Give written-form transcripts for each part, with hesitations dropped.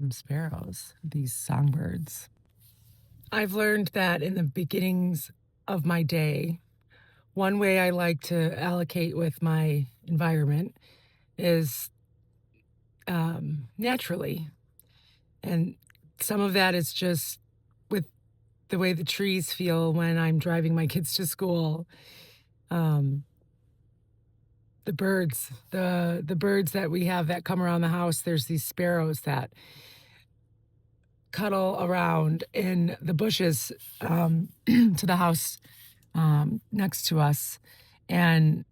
some sparrows, these songbirds. I've learned that in the beginnings of my day, one way I like to allocate with my environment is naturally. And some of that is just with the way the trees feel when I'm driving my kids to school. Um, the birds that we have that come around the house, there's these sparrows that cuddle around in the bushes to the house next to us. And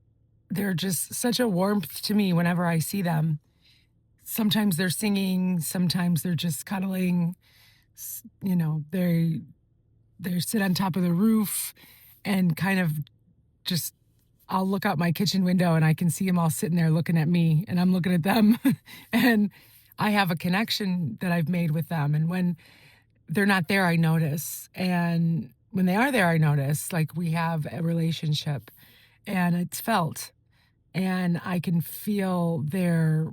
they're just such a warmth to me whenever I see them. Sometimes they're singing, sometimes they're just cuddling. They sit on top of the roof and kind of just I'll look out my kitchen window and I can see them all sitting there looking at me and I'm looking at them. And I have a connection that I've made with them. And when they're not there, I notice. And when they are there, I notice like we have a relationship and it's felt. And I can feel their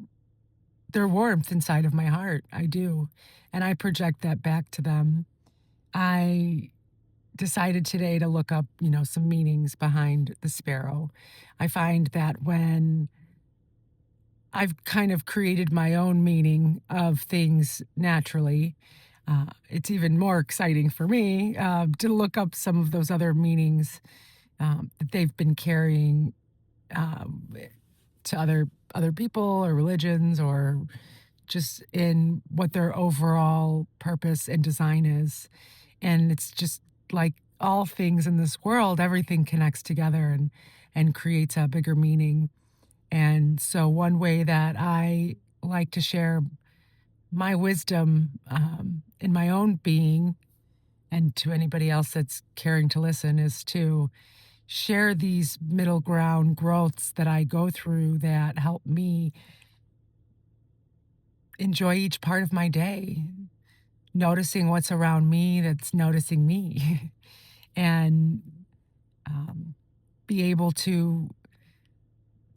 warmth inside of my heart. I do. And I project that back to them. I decided today to look up, some meanings behind the sparrow. I find that when I've kind of created my own meaning of things naturally, it's even more exciting for me to look up some of those other meanings that they've been carrying to other people or religions or just in what their overall purpose and design is. And it's just like all things in this world, everything connects together and creates a bigger meaning. And so one way that I like to share my wisdom in my own being and to anybody else that's caring to listen is to share these middle ground growths that I go through that help me enjoy each part of my day, noticing what's around me that's noticing me, and um, be able to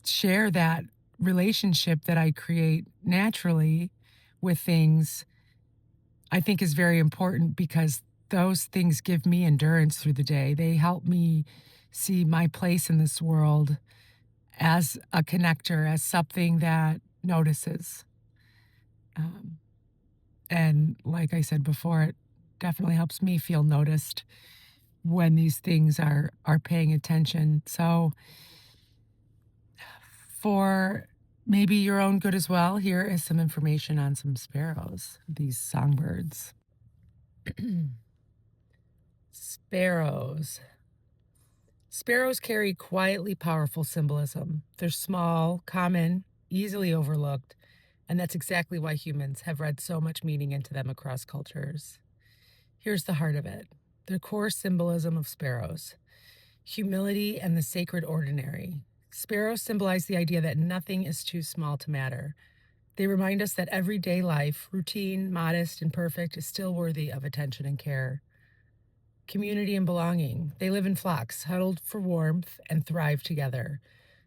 share that relationship that I create naturally with things, I think is very important because those things give me endurance through the day. They help me see my place in this world as a connector, as something that notices. Um, and like I said before, it definitely helps me feel noticed when these things are paying attention. So for maybe your own good as well, here is some information on some sparrows, these songbirds. Sparrows. Sparrows carry quietly powerful symbolism. They're small, common, easily overlooked, and that's exactly why humans have read so much meaning into them across cultures. Here's the heart of it: the core symbolism of sparrows: humility and the sacred ordinary. Sparrows symbolize the idea that nothing is too small to matter. They remind us that everyday life, routine, modest, and perfect, is still worthy of attention and care. Community and belonging. They live in flocks, huddled for warmth, and thrive together.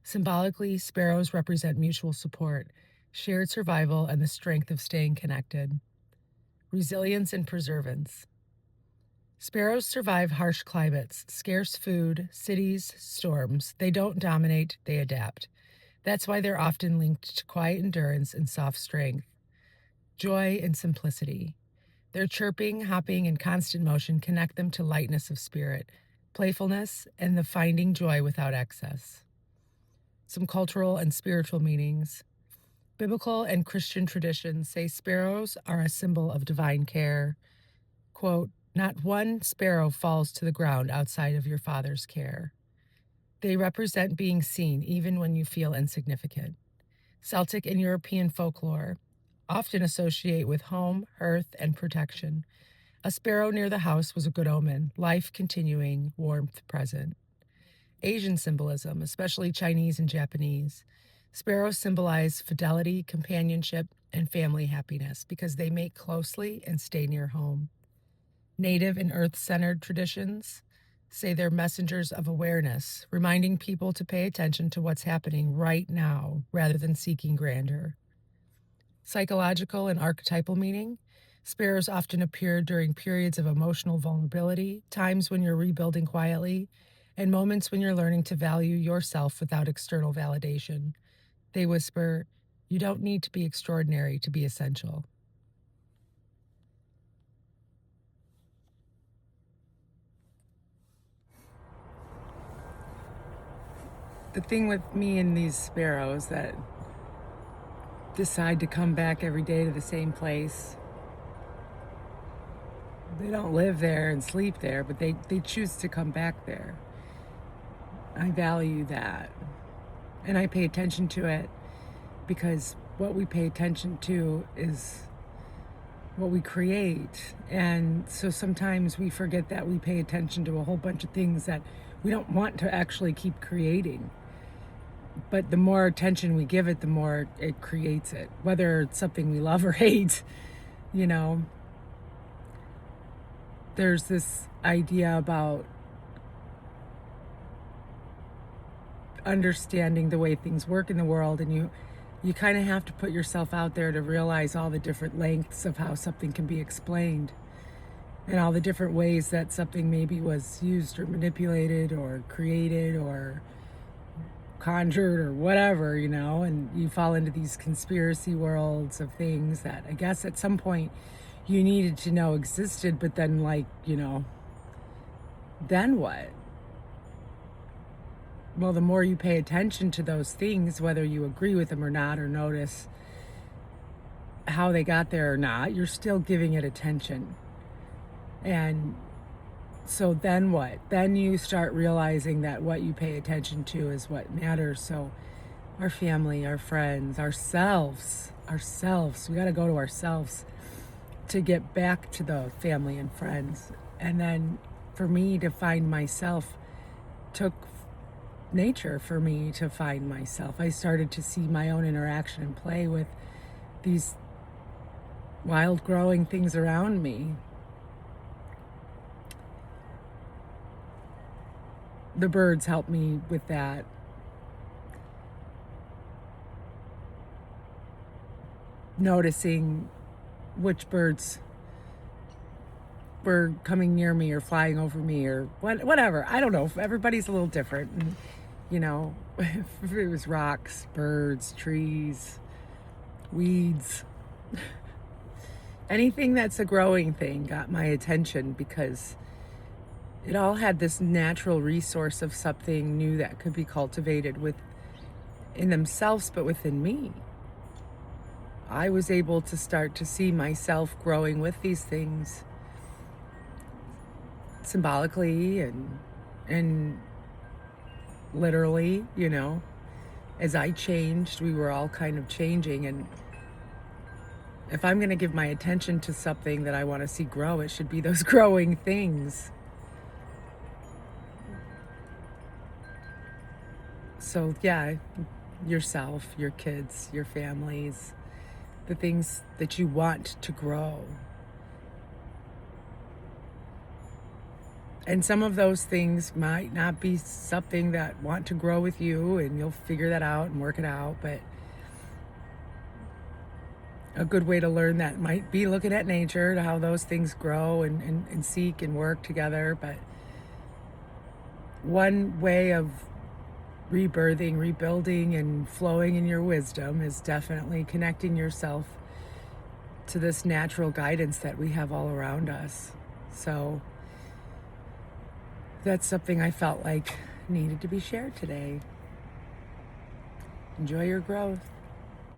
Symbolically, sparrows represent mutual support, shared survival, and the strength of staying connected. Resilience and preservance. Sparrows survive harsh climates, scarce food, cities, storms. They don't dominate, they adapt. That's why they're often linked to quiet endurance and soft strength. Joy and simplicity. Their chirping, hopping, and constant motion connect them to lightness of spirit, playfulness, and the finding joy without excess. Some cultural and spiritual meanings. Biblical and Christian traditions say sparrows are a symbol of divine care. Quote, "Not one sparrow falls to the ground outside of your Father's care." They represent being seen even when you feel insignificant. Celtic and European folklore often associate with home, hearth, and protection. A sparrow near the house was a good omen, life continuing, warmth present. Asian symbolism, especially Chinese and Japanese. Sparrows symbolize fidelity, companionship, and family happiness because they mate closely and stay near home. Native and earth-centered traditions say they're messengers of awareness, reminding people to pay attention to what's happening right now rather than seeking grandeur. Psychological and archetypal meaning. Sparrows often appear during periods of emotional vulnerability, times when you're rebuilding quietly, and moments when you're learning to value yourself without external validation. They whisper, "You don't need to be extraordinary to be essential." The thing with me and these sparrows that decide to come back every day to the same place, they don't live there and sleep there, but they choose to come back there. I value that. And I pay attention to it because what we pay attention to is what we create. And so sometimes we forget that we pay attention to a whole bunch of things that we don't want to actually keep creating. But the more attention we give it, the more it creates it, whether it's something we love or hate. You know, there's this idea about understanding the way things work in the world, and you kind of have to put yourself out there to realize all the different lengths of how something can be explained and all the different ways that something maybe was used or manipulated or created or conjured or whatever, and you fall into these conspiracy worlds of things that I guess at some point you needed to know existed, but then then what? Well, the more you pay attention to those things, whether you agree with them or not, or notice how they got there or not, you're still giving it attention. And so then what? Then you start realizing that what you pay attention to is what matters. So our family, our friends, ourselves, we got to go to ourselves to get back to the family and friends. And then for me to find myself took nature for me to find myself. I started to see my own interaction and play with these wild growing things around me. The birds help me with that. Noticing which birds were coming near me or flying over me or whatever. I don't know. Everybody's a little different. And, if it was rocks, birds, trees, weeds, anything that's a growing thing got my attention because it all had this natural resource of something new that could be cultivated in themselves, but within me. I was able to start to see myself growing with these things symbolically and literally, as I changed, we were all kind of changing. And if I'm going to give my attention to something that I want to see grow, it should be those growing things. So yeah, yourself, your kids, your families, the things that you want to grow. And some of those things might not be something that want to grow with you, and you'll figure that out and work it out. But a good way to learn that might be looking at nature, to how those things grow and seek and work together. But one way of rebirthing, rebuilding, and flowing in your wisdom is definitely connecting yourself to this natural guidance that we have all around us. So that's something I felt like needed to be shared today. Enjoy your growth.